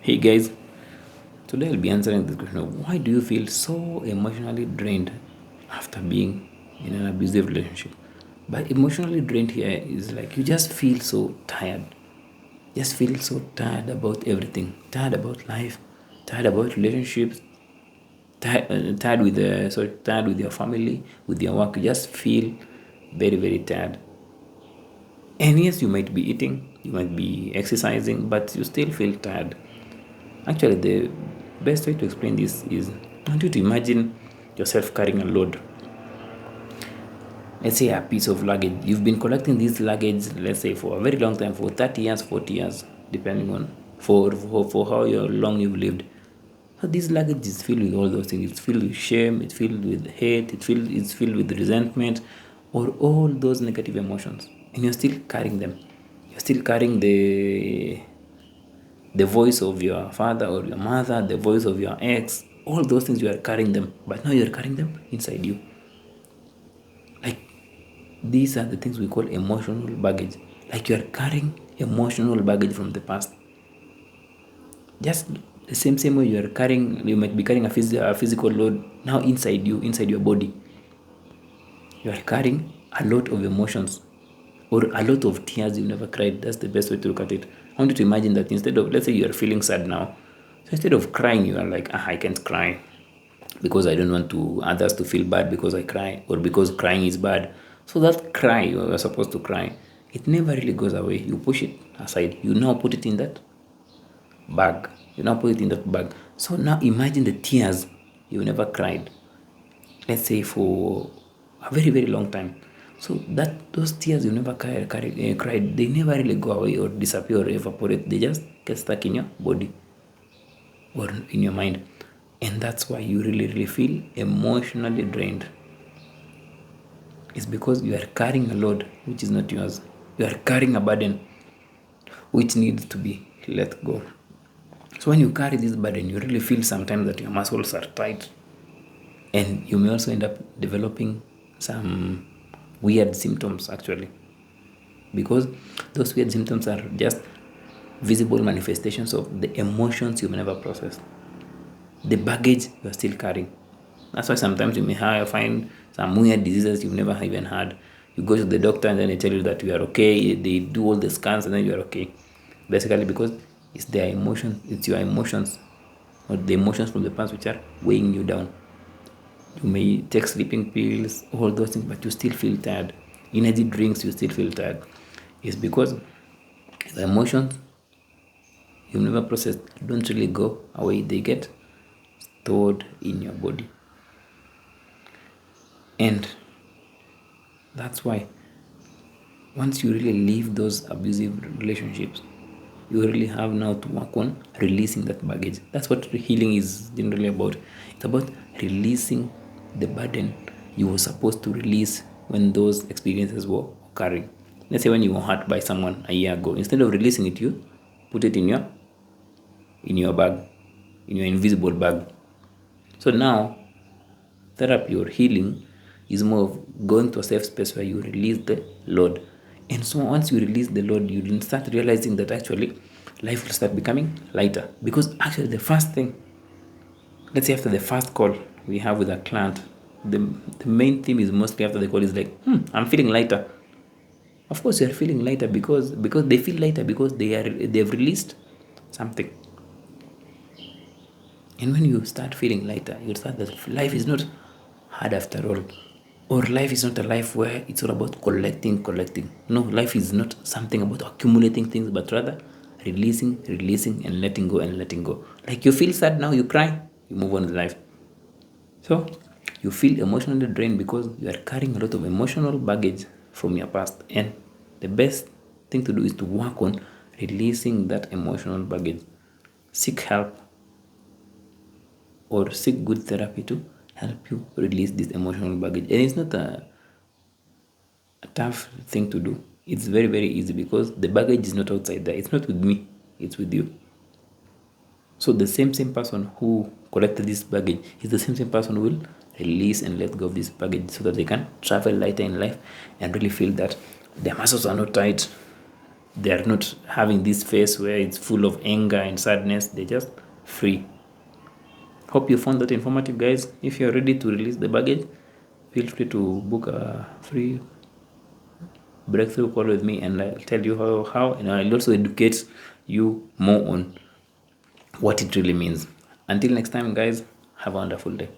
Hey guys, today I'll be answering this question of why do you feel so emotionally drained after being in an abusive relationship? By emotionally drained here is like you just feel so tired. Just feel so tired about everything. Tired about life, tired about relationships, tired with tired with your family, with your work. You just feel very, very tired. And yes, you might be eating, you might be exercising, but you still feel tired. Actually, the best way to explain this is I want you to imagine yourself carrying a load. Let's say a piece of luggage. You've been collecting this luggage, let's say, for a very long time, for 30 years, 40 years, depending on for how long you've lived. So this luggage is filled with all those things. It's filled with shame, it's filled with hate, it's filled with resentment, or all those negative emotions. And you're still carrying them. You're still carrying the voice of your father or your mother, the voice of your ex, all those things you are carrying them, but now you're carrying them inside you. Like these are the things we call emotional baggage. Like you are carrying emotional baggage from the past. Just the same way you might be carrying a physical load now inside you, inside your body. You are carrying a lot of emotions or a lot of tears you never cried. That's the best way to look at it. I want you to imagine that instead of, let's say you are feeling sad now, so instead of crying, you are like, I can't cry because I don't want to others to feel bad because I cry or because crying is bad. So that cry you are supposed to cry, it never really goes away. You push it aside. You now put it in that bag. You now put it in that bag. So now imagine the tears you never cried. Let's say for a very, very long time. So that those tears you never cried, they never really go away or disappear or evaporate. They just get stuck in your body or in your mind. And that's why you really, really feel emotionally drained. It's because you are carrying a load which is not yours. You are carrying a burden which needs to be let go. So when you carry this burden, you really feel sometimes that your muscles are tight. And you may also end up developing some weird symptoms actually. Because those weird symptoms are just visible manifestations of the emotions you've never processed, the baggage you're still carrying. That's why sometimes you may find some weird diseases you've never even had. You go to the doctor and then they tell you that you are okay. They do all the scans and then you are okay. Basically, because it's their emotions, it's your emotions or the emotions from the past which are weighing you down. You may take sleeping pills, all those things, but you still feel tired. Energy drinks, you still feel tired. It's because the emotions you've never processed don't really go away. They get stored in your body. And that's why once you really leave those abusive relationships, you really have now to work on releasing that baggage. That's what healing is generally about. It's about releasing the burden you were supposed to release when those experiences were occurring. Let's say when you were hurt by someone a year ago, instead of releasing it, you put it in your bag, in your invisible bag. So now therapy or healing is more of going to a safe space where you release the load. And so once you release the load, you will start realizing that actually life will start becoming lighter. Because actually the first thing, let's say after the first call we have with a client, the main theme is mostly after the call is like, I'm feeling lighter. Of course you're feeling lighter because they feel lighter because they've released something. And when you start feeling lighter, you start that life is not hard after all. Or life is not a life where it's all about collecting. No, life is not something about accumulating things, but rather releasing, and letting go. Like you feel sad now, you cry, you move on with life. So you feel emotionally drained because you are carrying a lot of emotional baggage from your past. And the best thing to do is to work on releasing that emotional baggage. Seek help or seek good therapy to help you release this emotional baggage. And it's not a tough thing to do. It's very, very easy because the baggage is not outside there. It's not with me, it's with you. So the same person who collected this baggage is the same person who will release and let go of this baggage so that they can travel lighter in life and really feel that their muscles are not tight, They are not having this phase where it's full of anger and sadness. They're just free. Hope you found that informative, guys. If you're ready to release the baggage, feel free to book a free breakthrough call with me, and I'll tell you how and I'll also educate you more on what it really means. Until next time, guys, have a wonderful day.